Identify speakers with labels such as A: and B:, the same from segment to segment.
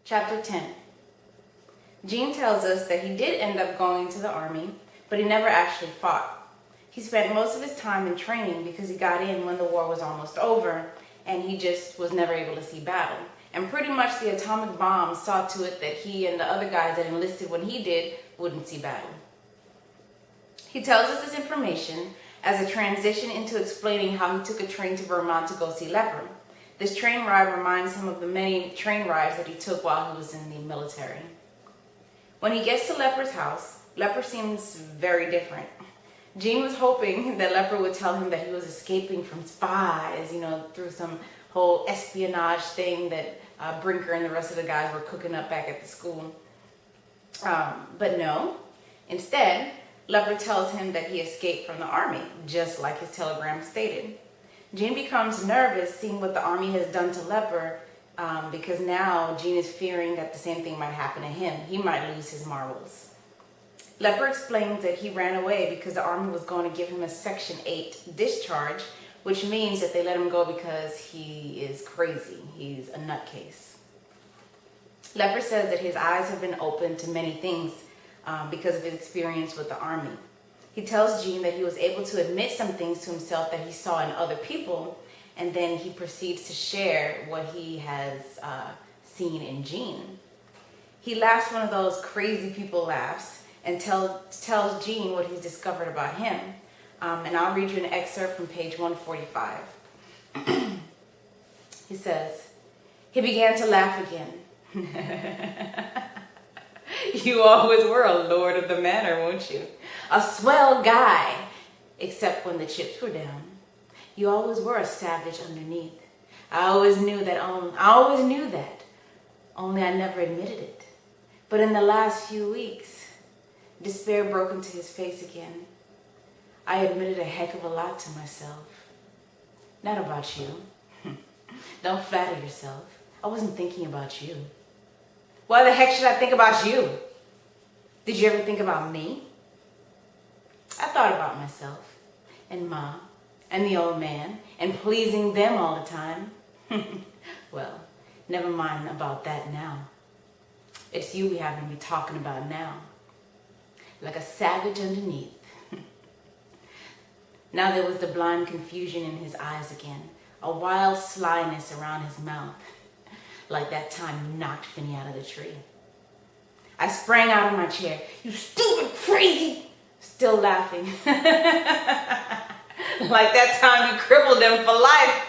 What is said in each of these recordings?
A: Chapter 10. Gene tells us that he did end up going into the army, but he never actually fought. He spent most of his time in training because he got in when the war was almost over, and he just was never able to see battle. And pretty much the atomic bomb saw to it that he and the other guys that enlisted when he did wouldn't see battle. He tells us this information as a transition into explaining how he took a train to Vermont to go see Lepper. This train ride reminds him of the many train rides that he took while he was in the military. When he gets to Lepper's house, Lepper seems very different. Gene was hoping that Lepper would tell him that he was escaping from spies, through some whole espionage thing that Brinker and the rest of the guys were cooking up back at the school. But no. Instead, Lepper tells him that he escaped from the army, just like his telegram stated. Gene becomes nervous seeing what the army has done to Lepper, because now Gene is fearing that the same thing might happen to him. He might lose his marbles. Lepper explains that he ran away because the army was going to give him a Section 8 discharge, which means that they let him go because he is crazy. He's a nutcase. Lepper says that his eyes have been opened to many things because of his experience with the army. He tells Gene that he was able to admit some things to himself that he saw in other people, and then he proceeds to share what he has seen in Gene. He laughs one of those crazy people laughs and tells Gene what he's discovered about him. And I'll read you an excerpt from page 145. He says, he began to laugh again. You always were a lord of the manor, weren't you? A swell guy, except when the chips were down. You always were a savage underneath. I always knew that, only I never admitted it. But in the last few weeks, despair broke into his face again. I admitted a heck of a lot to myself. Not about you. Don't flatter yourself. I wasn't thinking about you. Why the heck should I think about you? Did you ever think about me? I thought about myself and Mom and the old man and pleasing them all the time. Well, never mind about that now. It's you we happen to be talking about now. Like a savage underneath. Now there was the blind confusion in his eyes again, a wild slyness around his mouth, like that time you knocked Finney out of the tree. I sprang out of my chair. You stupid crazy! Still laughing. Like that time you crippled him for life.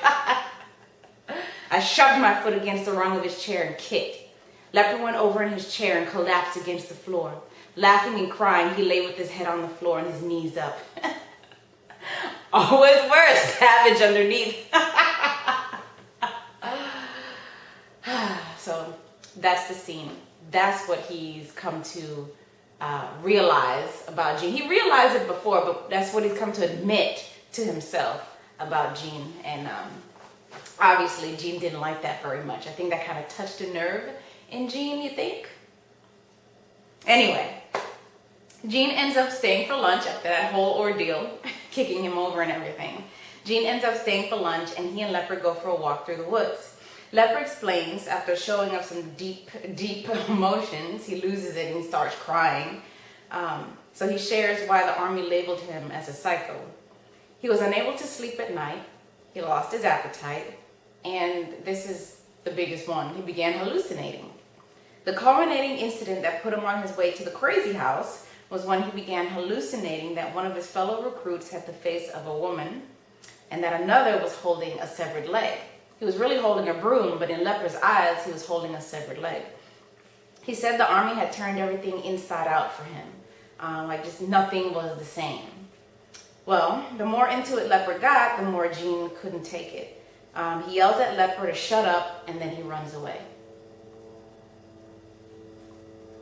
A: I shoved my foot against the rung of his chair and kicked. Lepper went over in his chair and collapsed against the floor. Laughing and crying, he lay with his head on the floor and his knees up. Always were a savage underneath. So that's the scene. That's what he's come to realize about Gene. He realized it before, but that's what he's come to admit to himself about Gene. And obviously, Gene didn't like that very much. I think that kind of touched a nerve in Gene, you think? Anyway, Gene ends up staying for lunch after that whole ordeal, kicking him over and everything. Gene ends up staying for lunch, and he and Lepper go for a walk through the woods. Lepper explains, after showing up some deep emotions, he loses it and he starts crying. So he shares why the army labeled him as a psycho. He was unable to sleep at night. He lost his appetite. And this is the biggest one. He began hallucinating. The culminating incident that put him on his way to the crazy house was when he began hallucinating that one of his fellow recruits had the face of a woman and that another was holding a severed leg. He was really holding a broom, but in Lepper's eyes, he was holding a severed leg. He said the army had turned everything inside out for him. Like just nothing was the same. Well, the more into it Lepper got, the more Gene couldn't take it. He yells at Lepper to shut up, and then he runs away.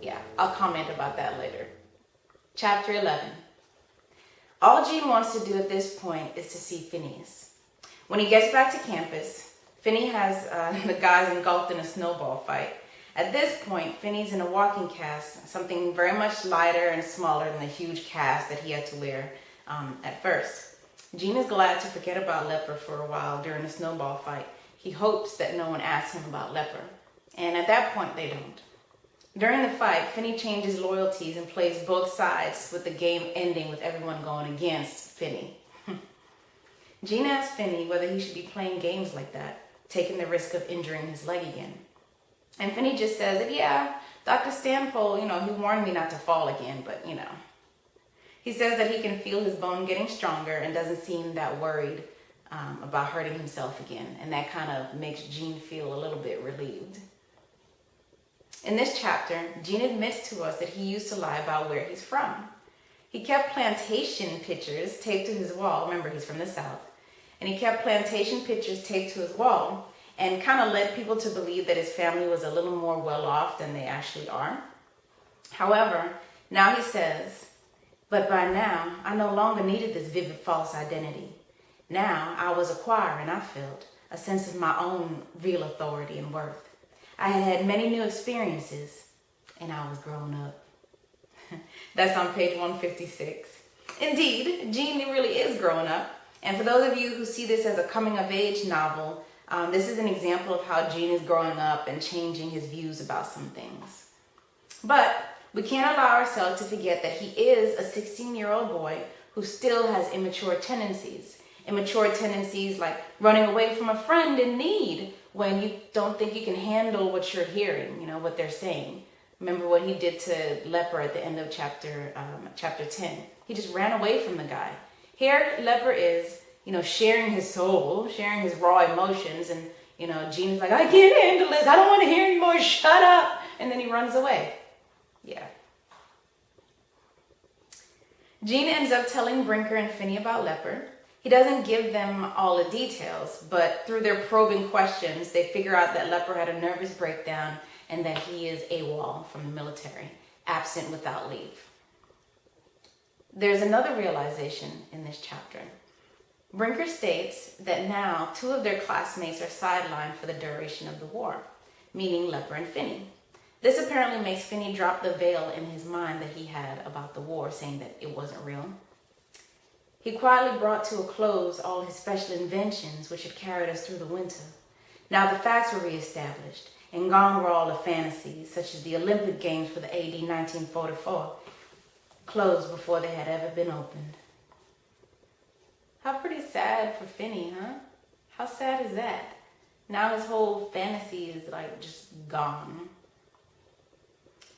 A: Yeah, I'll comment about that later. Chapter 11. All Gene wants to do at this point is to see Phineas. When he gets back to campus, Finney has the guys engulfed in a snowball fight. At this point, Finney's in a walking cast, something very much lighter and smaller than the huge cast that he had to wear at first. Gene is glad to forget about Lepper for a while during the snowball fight. He hopes that no one asks him about Lepper. And at that point, they don't. During the fight, Finney changes loyalties and plays both sides, with the game ending with everyone going against Finney. Gene asks Finney whether he should be playing games like that, taking the risk of injuring his leg again. And Finney just says that, yeah, Dr. Stanpole, he warned me not to fall again, but. He says that he can feel his bone getting stronger and doesn't seem that worried about hurting himself again. And that kind of makes Gene feel a little bit relieved. In this chapter, Gene admits to us that he used to lie about where he's from. He kept plantation pictures taped to his wall. Remember, he's from the South. And he kept plantation pictures taped to his wall and kind of led people to believe that his family was a little more well-off than they actually are. However, now he says, but by now, I no longer needed this vivid false identity. Now I was acquiring, I felt, a sense of my own real authority and worth. I had had many new experiences, and I was grown up. That's on page 156. Indeed, Gene really is growing up. And for those of you who see this as a coming-of-age novel, this is an example of how Gene is growing up and changing his views about some things. But we can't allow ourselves to forget that he is a 16-year-old boy who still has immature tendencies. Immature tendencies like running away from a friend in need when you don't think you can handle what you're hearing, what they're saying. Remember what he did to Leper at the end of chapter 10. He just ran away from the guy. Here, Leper is, sharing his soul, sharing his raw emotions, and, Gene's like, I can't handle this. I don't want to hear anymore. Shut up. And then he runs away. Yeah. Gene ends up telling Brinker and Finney about Leper. He doesn't give them all the details, but through their probing questions, they figure out that Leper had a nervous breakdown and that he is AWOL from the military, absent without leave. There's another realization in this chapter. Brinker states that now 2 of their classmates are sidelined for the duration of the war, meaning Leper and Finney. This apparently makes Finney drop the veil in his mind that he had about the war, saying that it wasn't real. He quietly brought to a close all his special inventions which had carried us through the winter. Now the facts were reestablished, and gone were all the fantasies, such as the Olympic Games for the AD 1944, closed before they had ever been opened. How pretty sad for Finney, huh? How sad is that? Now his whole fantasy is just gone.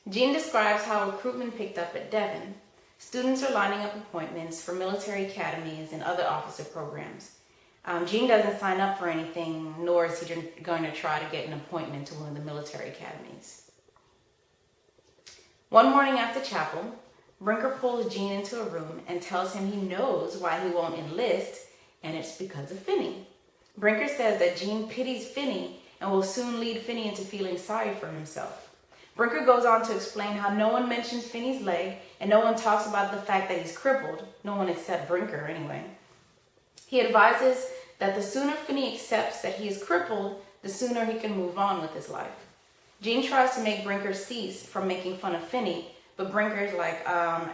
A: Gene describes how recruitment picked up at Devon. Students are lining up appointments for military academies and other officer programs. Gene doesn't sign up for anything, nor is he going to try to get an appointment to one of the military academies. One morning after chapel, Brinker pulls Gene into a room and tells him he knows why he won't enlist, and it's because of Finney. Brinker says that Gene pities Finney and will soon lead Finney into feeling sorry for himself. Brinker goes on to explain how no one mentions Finney's leg and no one talks about the fact that he's crippled. No one except Brinker, anyway. He advises that the sooner Finney accepts that he is crippled, the sooner he can move on with his life. Gene tries to make Brinker cease from making fun of Finney, but Brinker's like,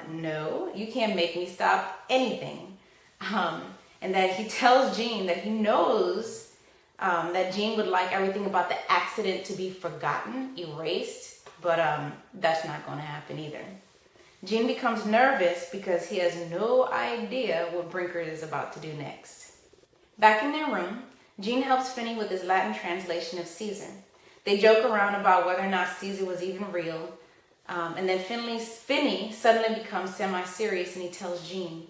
A: no, you can't make me stop anything. And that he tells Gene that he knows that Gene would like everything about the accident to be forgotten, erased, but that's not going to happen either. Gene becomes nervous because he has no idea what Brinker is about to do next. Back in their room, Gene helps Finney with his Latin translation of Caesar. They joke around about whether or not Caesar was even real, and then Finney suddenly becomes semi-serious and he tells Gene,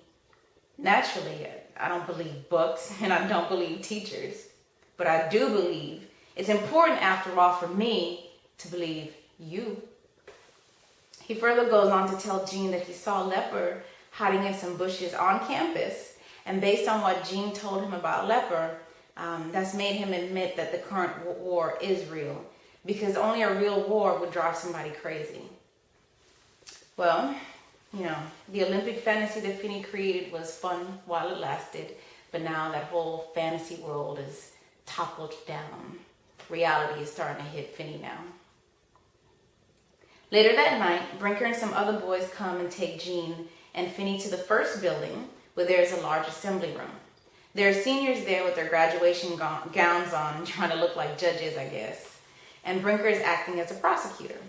A: naturally, I don't believe books and I don't believe teachers, but I do believe it's important after all for me to believe you. He further goes on to tell Gene that he saw Leper hiding in some bushes on campus, and based on what Gene told him about Leper, that's made him admit that the current war is real, because only a real war would drive somebody crazy. Well, the Olympic fantasy that Finney created was fun while it lasted, but now that whole fantasy world is toppled down. Reality is starting to hit Finney now. Later that night, Brinker and some other boys come and take Gene and Finney to the first building where there is a large assembly room. There are seniors there with their graduation gowns on, trying to look like judges, I guess. and Brinker is acting as a prosecutor.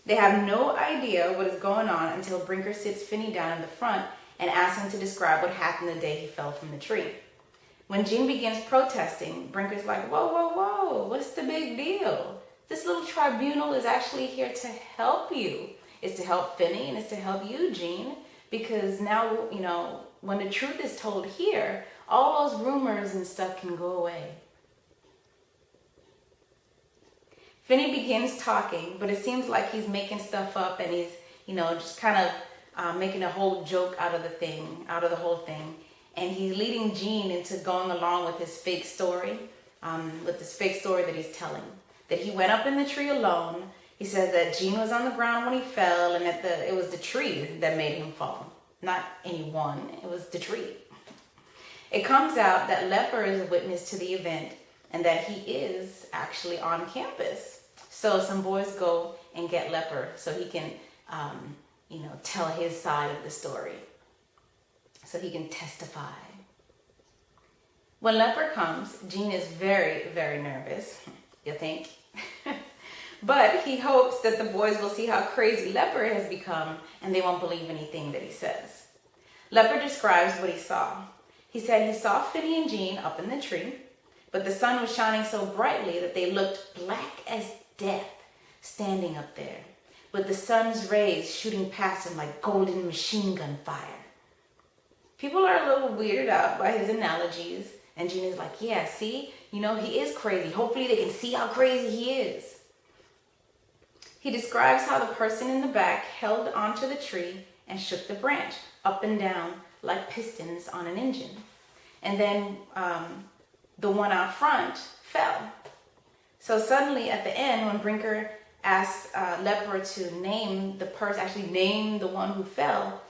A: They have no idea what is going on until Brinker sits Finney down in the front and asks him to describe what happened the day he fell from the tree. When Gene begins protesting, Brinker's like, whoa, whoa, whoa, what's the big deal? This little tribunal is actually here to help you. It's to help Finney and it's to help you, Gene, because now, when the truth is told here, all those rumors and stuff can go away. Finney begins talking, but it seems like he's making stuff up and he's, just kind of making a whole joke out of the whole thing. And he's leading Gene into going along with his fake story, that he's telling. That he went up in the tree alone. He says that Gene was on the ground when he fell and that it was the tree that made him fall. Not anyone, it was the tree. It comes out that Leper is a witness to the event and that he is actually on campus. So some boys go and get Leper so he can, tell his side of the story. So he can testify. When Leper comes, Gene is very, very nervous, you think? But he hopes that the boys will see how crazy Leper has become and they won't believe anything that he says. Leper describes what he saw. He said he saw Finney and Gene up in the tree, but the sun was shining so brightly that they looked black as death standing up there, with the sun's rays shooting past him like golden machine gun fire. People are a little weirded out by his analogies, and Gene is like, yeah, see, he is crazy. Hopefully they can see how crazy he is. He describes how the person in the back held onto the tree and shook the branch up and down like pistons on an engine. And then the one out front fell. So suddenly at the end, when Brinker asks Leper to name the person, actually name the one who fell,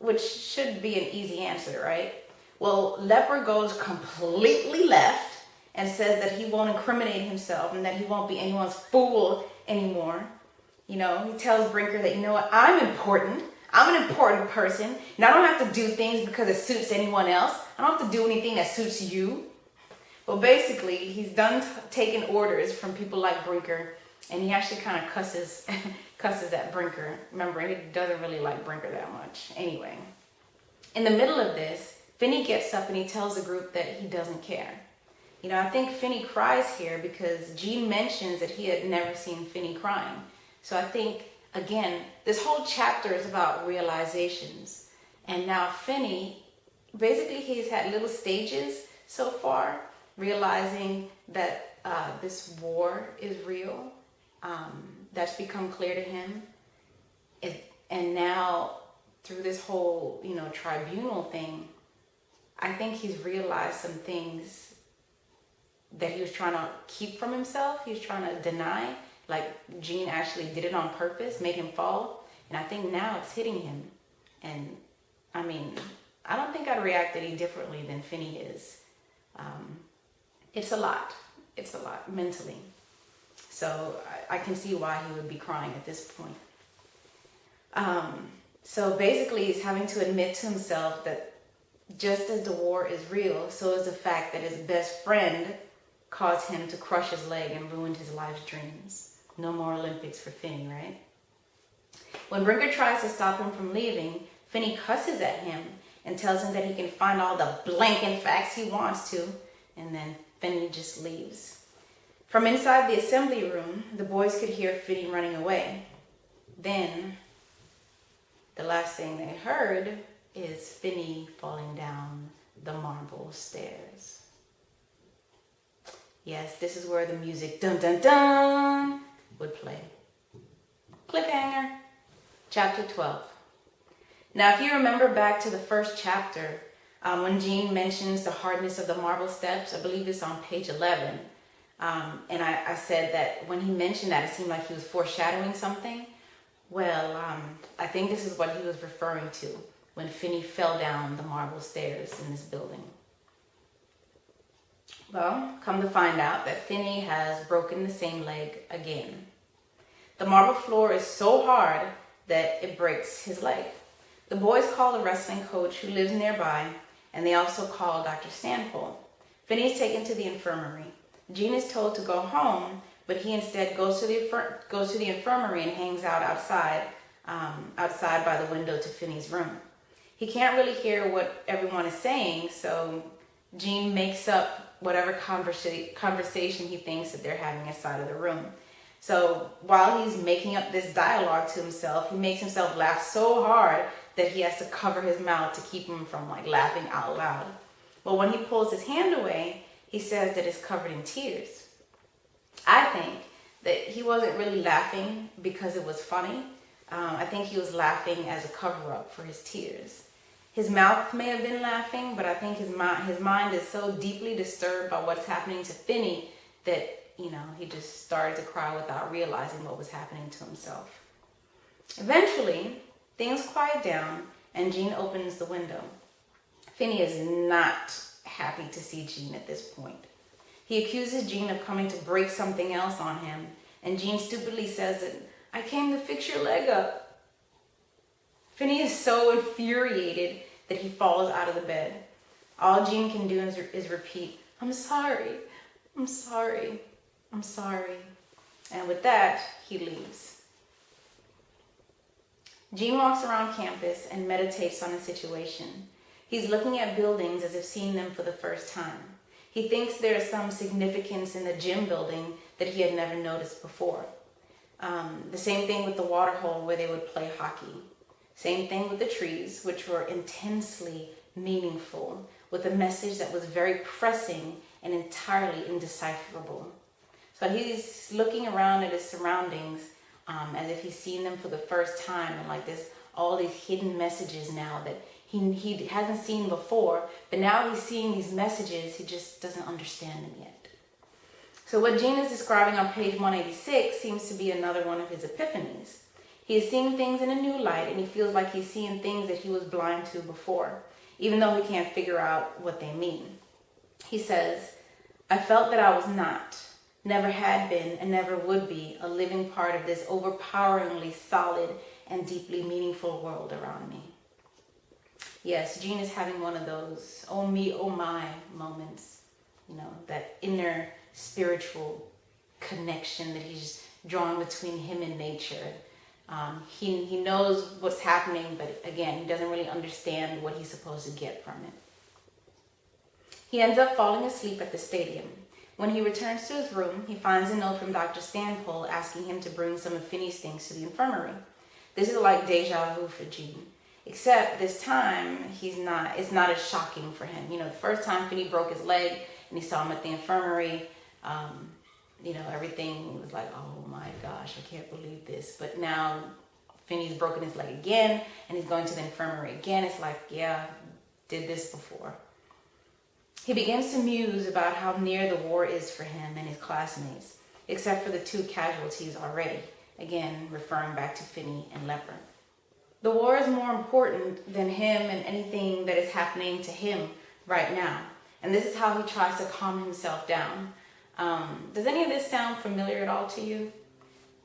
A: which should be an easy answer, right? Well, Leper goes completely left and says that he won't incriminate himself and that he won't be anyone's fool anymore. He tells Brinker that, what, I'm important. I'm an important person. And I don't have to do things because it suits anyone else. I don't have to do anything that suits you. Well, basically, he's done taking orders from people like Brinker, and he actually kind of cusses at Brinker. Remember, he doesn't really like Brinker that much. Anyway, in the middle of this, Finney gets up and he tells the group that he doesn't care. I think Finney cries here because Gene mentions that he had never seen Finney crying. So I think, again, this whole chapter is about realizations. And now Finney, basically he's had little stages so far, realizing that this war is real. That's become clear to him. And now through this whole, tribunal thing, I think he's realized some things that he was trying to keep from himself. He was trying to deny. Like Gene actually did it on purpose, made him fall. And I think now it's hitting him. And I don't think I'd react any differently than Finney is. It's a lot. It's a lot mentally. So I can see why he would be crying at this point. So basically he's having to admit to himself that just as the war is real, so is the fact that his best friend caused him to crush his leg and ruined his life's dreams. No more Olympics for Finney, right? When Brinker tries to stop him from leaving, Finney cusses at him and tells him that he can find all the blanking facts he wants to, and then Finney just leaves. From inside the assembly room, the boys could hear Finney running away. Then, the last thing they heard is Finney falling down the marble stairs. Yes, this is where the music dun dun dun would play. Cliffhanger, chapter 12. Now, if you remember back to the first chapter, when Gene mentions the hardness of the marble steps, I believe it's on page 11. And I said that when he mentioned that, it seemed like he was foreshadowing something. Well, I think this is what he was referring to when Finney fell down the marble stairs in this building. Well, come to find out that Finney has broken the same leg again. The marble floor is so hard that it breaks his leg. The boys call the wrestling coach who lives nearby, and they also call Dr. Stanpole. Finney is taken to the infirmary. Gene is told to go home, but he instead goes to the infirmary and hangs out outside by the window to Finney's room. He can't really hear what everyone is saying, so Gene makes up whatever conversation he thinks that they're having inside of the room. So while he's making up this dialogue to himself, he makes himself laugh so hard that he has to cover his mouth to keep him from laughing out loud. But when he pulls his hand away, he says that it's covered in tears. I think that he wasn't really laughing because it was funny. I think he was laughing as a cover-up for his tears. His mouth may have been laughing, but I think his mind is so deeply disturbed by what's happening to Finney that, he just started to cry without realizing what was happening to himself. Eventually, things quiet down and Gene opens the window. Finney is not happy to see Gene at this point. He accuses Gene of coming to break something else on him, and Gene stupidly says that, "I came to fix your leg up." Finney is so infuriated that he falls out of the bed. All Gene can do is repeat, "I'm sorry, I'm sorry, I'm sorry." And with that, he leaves. Gene walks around campus and meditates on the situation. He's looking at buildings as if seeing them for the first time. He thinks there is some significance in the gym building that he had never noticed before. The same thing with the water hole where they would play hockey. Same thing with the trees, which were intensely meaningful, with a message that was very pressing and entirely indecipherable. So he's looking around at his surroundings as if he's seen them for the first time, and there's all these hidden messages now that he hasn't seen before, but now he's seeing these messages, he just doesn't understand them yet. So what Gene is describing on page 186 seems to be another one of his epiphanies. He is seeing things in a new light, and he feels like he's seeing things that he was blind to before, even though he can't figure out what they mean. He says, "I felt that I was not, never had been, and never would be a living part of this overpoweringly solid and deeply meaningful world around me." Yes, Gene is having one of those oh me, oh my moments, that inner spiritual connection that he's drawn between him and nature. He knows what's happening, but again, he doesn't really understand what he's supposed to get from it. He ends up falling asleep at the stadium. When he returns to his room, he finds a note from Dr. Stanpole asking him to bring some of Finney's things to the infirmary. This is like deja vu for Gene. Except this time, it's not as shocking for him. The first time Finney broke his leg and he saw him at the infirmary, everything was like, oh my gosh, I can't believe this. But now Finney's broken his leg again and he's going to the infirmary again. It's like, yeah, did this before. He begins to muse about how near the war is for him and his classmates, except for the 2 casualties already, again, referring back to Finney and Leper. The war is more important than him and anything that is happening to him right now. And this is how he tries to calm himself down. Does any of this sound familiar at all to you?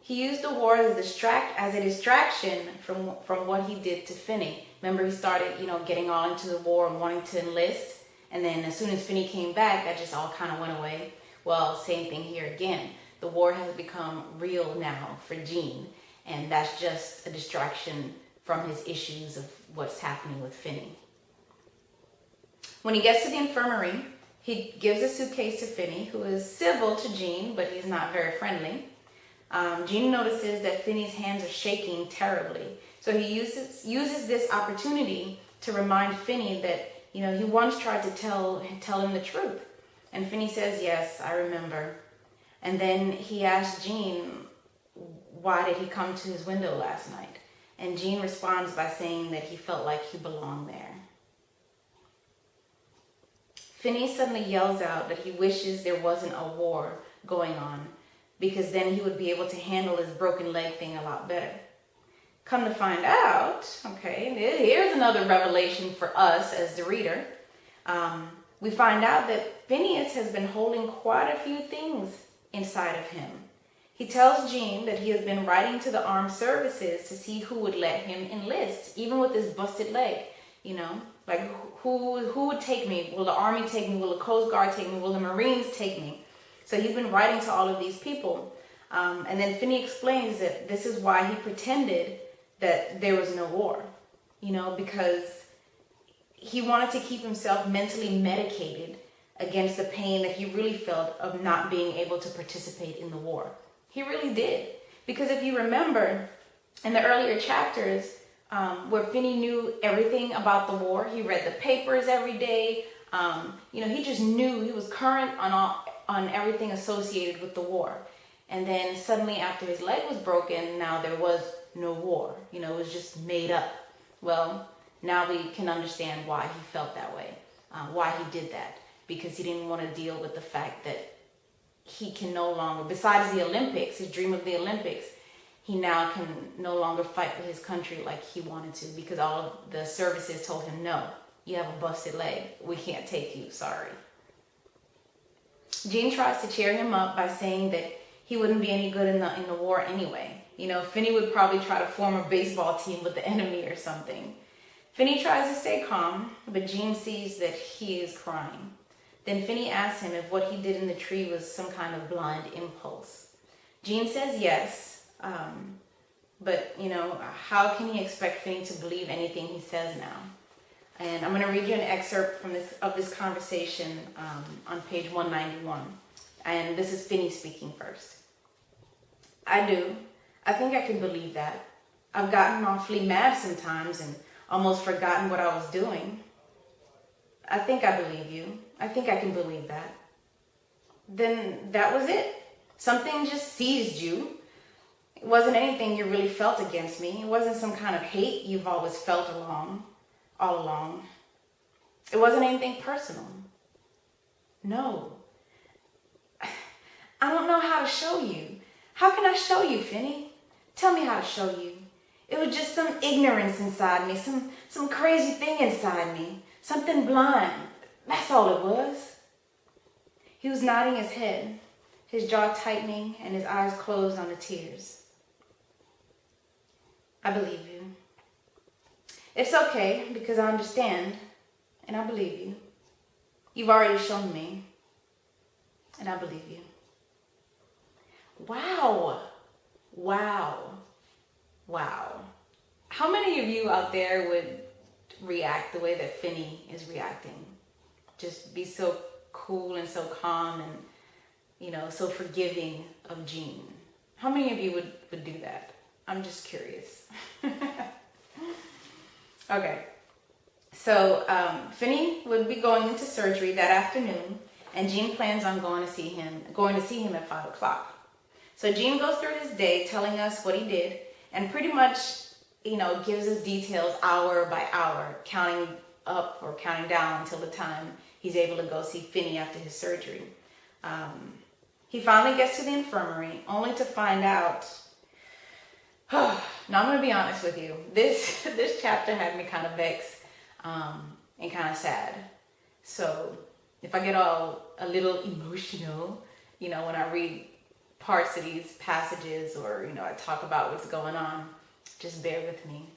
A: He used the war as a distraction from what he did to Finney. Remember, he started, getting all into the war and wanting to enlist. And then as soon as Finney came back, that just all kind of went away. Well, same thing here again. The war has become real now for Gene. And that's just a distraction from his issues of what's happening with Finney. When he gets to the infirmary, he gives a suitcase to Finney, who is civil to Gene, but he's not very friendly. Gene notices that Finney's hands are shaking terribly. So he uses this opportunity to remind Finney that, he once tried to tell him the truth. And Finney says, "Yes, I remember." And then he asks Gene, why did he come to his window last night? And Gene responds by saying that he felt like he belonged there. Finney suddenly yells out that he wishes there wasn't a war going on, because then he would be able to handle his broken leg thing a lot better. Come to find out, okay, here's another revelation for us as the reader. We find out that Phineas has been holding quite a few things inside of him. He tells Gene that he has been writing to the armed services to see who would let him enlist, even with his busted leg, who would take me? Will the Army take me? Will the Coast Guard take me? Will the Marines take me? So he's been writing to all of these people. And then Finney explains that this is why he pretended that there was no war, because he wanted to keep himself mentally medicated against the pain that he really felt of not being able to participate in the war. He really did. Because if you remember, in the earlier chapters, where Finney knew everything about the war, he read the papers every day. He just knew, he was current on everything associated with the war. And then suddenly after his leg was broken, now there was no war. It was just made up. Well, now we can understand why he felt that way, why he did that. Because he didn't want to deal with the fact that he can no longer, besides the Olympics, his dream of the Olympics, he now can no longer fight for his country like he wanted to, because all of the services told him, no, you have a busted leg. We can't take you. Sorry. Jean tries to cheer him up by saying that he wouldn't be any good in the war anyway. Finney would probably try to form a baseball team with the enemy or something. Finney tries to stay calm, but Jean sees that he is crying. Then Finney asks him if what he did in the tree was some kind of blind impulse. Jean says yes, but how can he expect Finney to believe anything he says now? And I'm going to read you an excerpt of this conversation on page 191. And this is Finney speaking first. I do. I think I can believe that. I've gotten awfully mad sometimes and almost forgotten what I was doing. I think I believe you. I think I can believe that. Then that was it. Something just seized you. It wasn't anything you really felt against me. It wasn't some kind of hate you've always felt all along. It wasn't anything personal. No. I don't know how to show you. How can I show you, Finney? Tell me how to show you. It was just some ignorance inside me, some crazy thing inside me, something blind. That's all it was. He was nodding his head, his jaw tightening and his eyes closed on the tears. I believe you. It's okay, because I understand, and I believe you. You've already shown me, and I believe you. Wow. How many of you out there would react the way that Finney is reacting? Just be so cool and so calm and, so forgiving of Jean. How many of you would do that? I'm just curious. Okay. So Finney would be going into surgery that afternoon, and Jean plans on going to see him at 5 o'clock. So Jean goes through his day telling us what he did, and pretty much, gives us details hour by hour, counting up or counting down until the time he's able to go see Finney after his surgery. He finally gets to the infirmary, only to find out. Now I'm going to be honest with you. This chapter had me kind of vexed and kind of sad. So if I get a little emotional, when I read parts of these passages or, I talk about what's going on, just bear with me.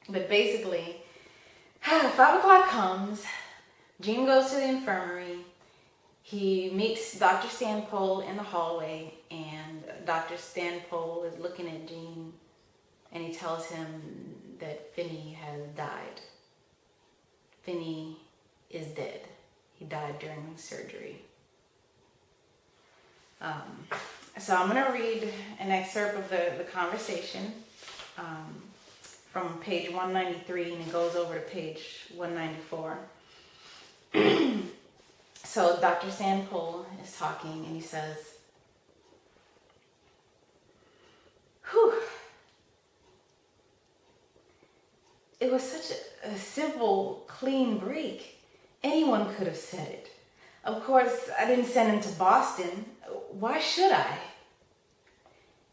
A: But basically, 5 o'clock comes, Jean goes to the infirmary. He meets Dr. Stanpole in the hallway, and Dr. Stanpole is looking at Jean, and he tells him that Finney has died. Finney is dead. He died during surgery. So I'm going to read an excerpt of the conversation from page 193, and it goes over to page 194. So Dr. Stanpole is talking, and he says, "Whew. It was such a simple, clean break. Anyone could have said it. Of course, I didn't send him to Boston. Why should I?"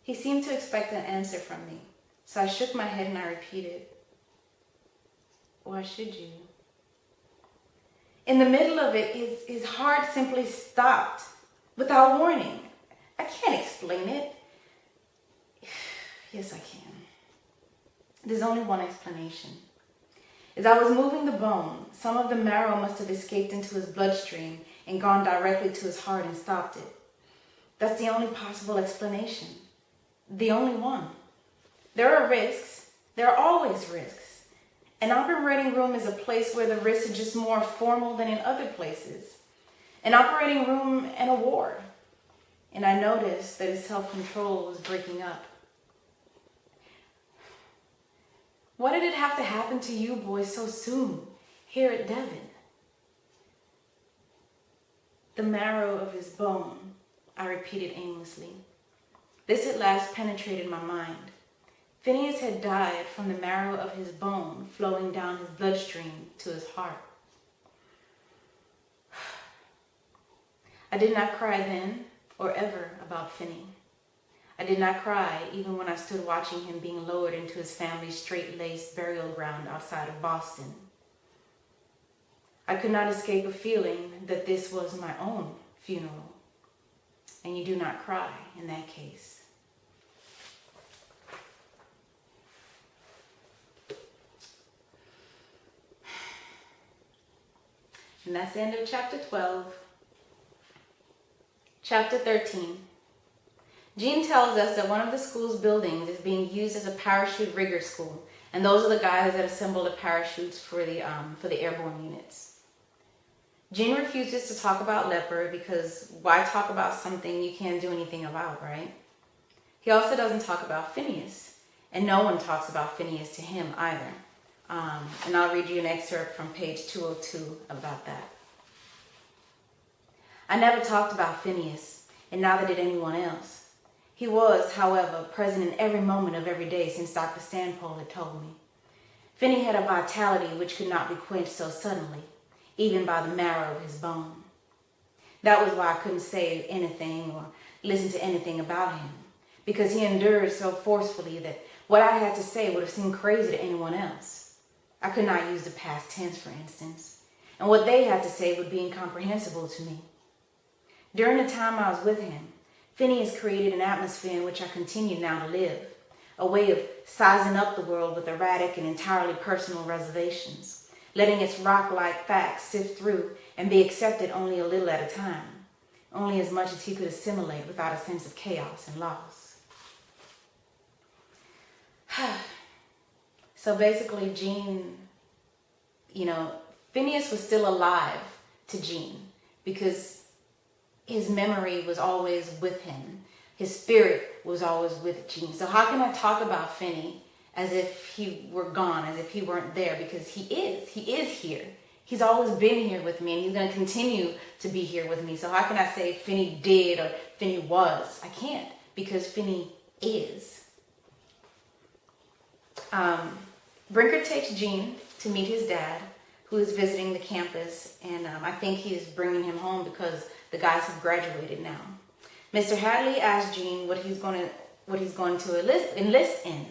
A: He seemed to expect an answer from me, so I shook my head and I repeated, "Why should you?" In the middle of it, his heart simply stopped without warning. I can't explain it. Yes, I can. There's only one explanation. As I was moving the bone, some of the marrow must have escaped into his bloodstream and gone directly to his heart and stopped it. That's the only possible explanation. The only one. There are risks. There are always risks. An operating room is a place where the risks are just more formal than in other places. An operating room and a ward. And I noticed that his self-control was breaking up. Why did it have to happen to you boys so soon, here at Devon? The marrow of his bone, I repeated aimlessly. This at last penetrated my mind. Phineas had died from the marrow of his bone flowing down his bloodstream to his heart. I did not cry then or ever about Finney. I did not cry even when I stood watching him being lowered into his family's straight-laced burial ground outside of Boston. I could not escape a feeling that this was my own funeral, and you do not cry in that case. And that's the end of chapter 12. Chapter 13. Gene tells us that one of the school's buildings is being used as a parachute rigger school, and those are the guys that assemble the parachutes for the airborne units. Gene refuses to talk about Leopard because why talk about something you can't do anything about, right? He also doesn't talk about Phineas, and no one talks about Phineas to him either. And I'll read you an excerpt from page 202 about that. I never talked about Phineas, and neither did anyone else. He was, however, present in every moment of every day since Dr. Stanpole had told me. Finney had a vitality which could not be quenched so suddenly, even by the marrow of his bone. That was why I couldn't say anything or listen to anything about him, because he endured so forcefully that what I had to say would have seemed crazy to anyone else. I could not use the past tense, for instance, and what they had to say would be incomprehensible to me. During the time I was with him, Phineas created an atmosphere in which I continue now to live, a way of sizing up the world with erratic and entirely personal reservations, letting its rock-like facts sift through and be accepted only a little at a time, only as much as he could assimilate without a sense of chaos and loss. So basically, Gene, Phineas was still alive to Gene because his memory was always with him. His spirit was always with Gene. So how can I talk about Finney as if he were gone, as if he weren't there? Because he is here. He's always been here with me, and he's going to continue to be here with me. So how can I say Finney did or Finney was? I can't, because Finney is. Brinker takes Gene to meet his dad, who is visiting the campus, and I think he is bringing him home because the guys have graduated now. Mr. Hadley asks Gene what he's going to enlist in,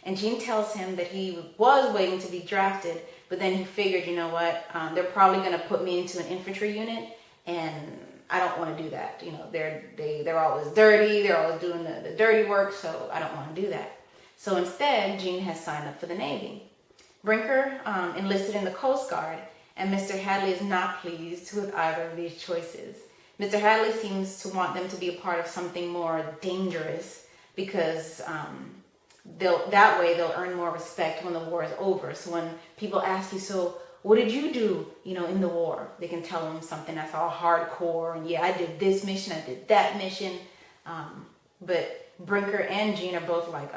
A: and Gene tells him that he was waiting to be drafted, but then he figured, they're probably going to put me into an infantry unit, and I don't want to do that. They're always dirty, they're always doing the dirty work, so I don't want to do that. So instead, Gene has signed up for the Navy. Brinker enlisted in the Coast Guard, and Mr. Hadley is not pleased with either of these choices. Mr. Hadley seems to want them to be a part of something more dangerous because that way they'll earn more respect when the war is over. So when people ask you, so what did you do, in the war? They can tell them something that's all hardcore. And yeah, I did this mission, I did that mission. But Brinker and Gene are both like,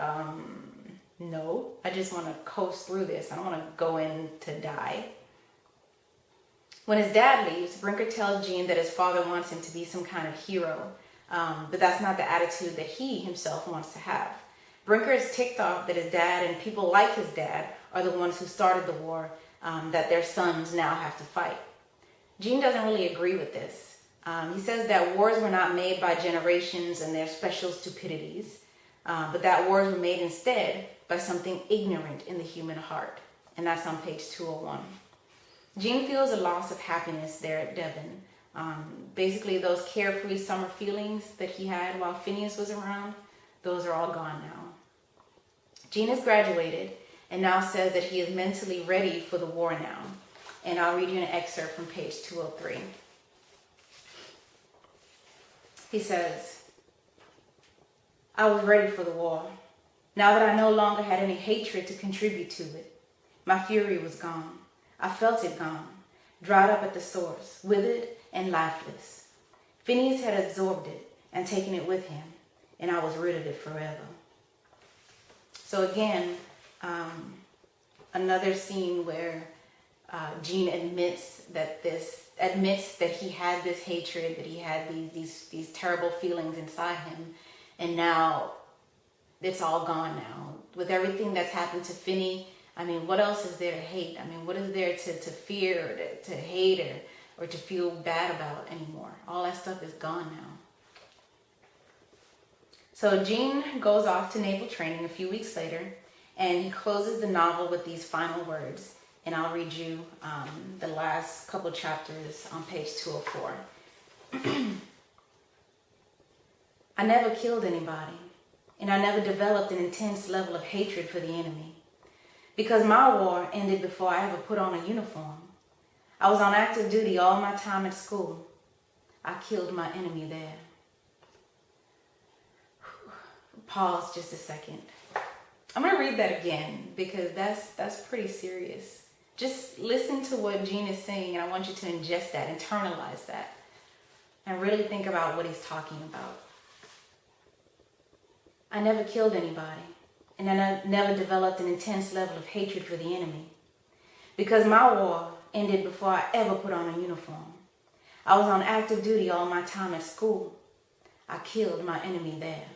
A: no, I just want to coast through this. I don't want to go in to die. When his dad leaves, Brinker tells Gene that his father wants him to be some kind of hero, but that's not the attitude that he himself wants to have. Brinker is ticked off that his dad and people like his dad are the ones who started the war that their sons now have to fight. Gene doesn't really agree with this. He says that wars were not made by generations and their special stupidities, but that wars were made instead by something ignorant in the human heart. And that's on page 201. Gene feels a loss of happiness there at Devon. Basically, those carefree summer feelings that he had while Phineas was around, those are all gone now. Gene has graduated and now says that he is mentally ready for the war now. And I'll read you an excerpt from page 203. He says, I was ready for the war. Now that I no longer had any hatred to contribute to it, my fury was gone. I felt it gone, dried up at the source, withered and lifeless. Phineas had absorbed it and taken it with him, and I was rid of it forever. So again, another scene where Gene admits that he had this hatred, that he had these terrible feelings inside him, and now it's all gone now. With everything that's happened to Finney, I mean, what else is there to hate? I mean, what is there to fear, or to hate, or to feel bad about anymore? All that stuff is gone now. So Gene goes off to naval training a few weeks later, and he closes the novel with these final words. And I'll read you the last couple chapters on page 204. I never killed anybody, and I never developed an intense level of hatred for the enemy, because my war ended before I ever put on a uniform. I was on active duty all my time at school. I killed my enemy there. Pause just a second. I'm going to read that again because that's pretty serious. Just listen to what Gene is saying, and I want you to ingest that, internalize that, and really think about what he's talking about. I never killed anybody, and I never developed an intense level of hatred for the enemy, because my war ended before I ever put on a uniform. I was on active duty all my time at school. I killed my enemy there.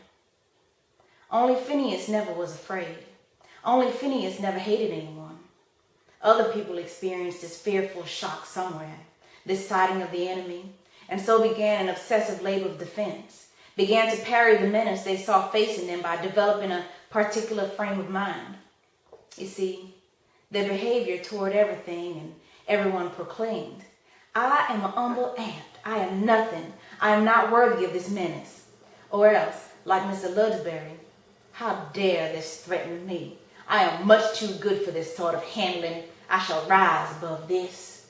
A: Only Phineas never was afraid. Only Phineas never hated anyone. Other people experienced this fearful shock somewhere, this sighting of the enemy, and so began an obsessive labor of defense, began to parry the menace they saw facing them by developing a particular frame of mind. You see, their behavior toward everything and everyone proclaimed, I am an humble ant. I am nothing. I am not worthy of this menace. Or else, like Mr. Ludsbury, how dare this threaten me? I am much too good for this sort of handling. I shall rise above this.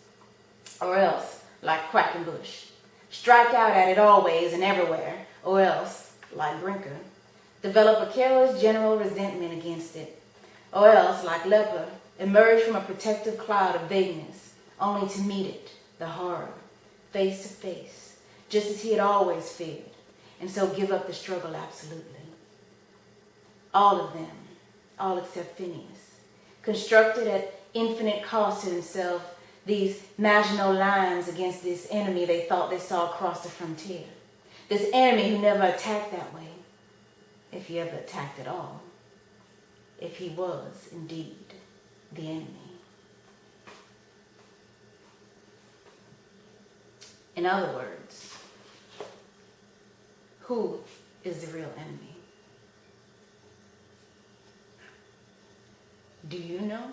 A: Or else, like Quackenbush, strike out at it always and everywhere. Or else, like Brinker, develop a careless general resentment against it. Or else, like Leper, emerge from a protective cloud of vagueness, only to meet it, the horror, face to face, just as he had always feared, and so give up the struggle absolutely. All of them, all except Phineas, constructed at infinite cost to themselves these Maginot lines against this enemy they thought they saw across the frontier. This enemy who never attacked that way, if he ever attacked at all, if he was indeed the enemy. In other words, who is the real enemy? Do you know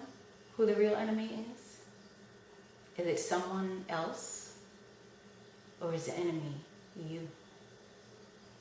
A: who the real enemy is? Is it someone else? Or is the enemy you?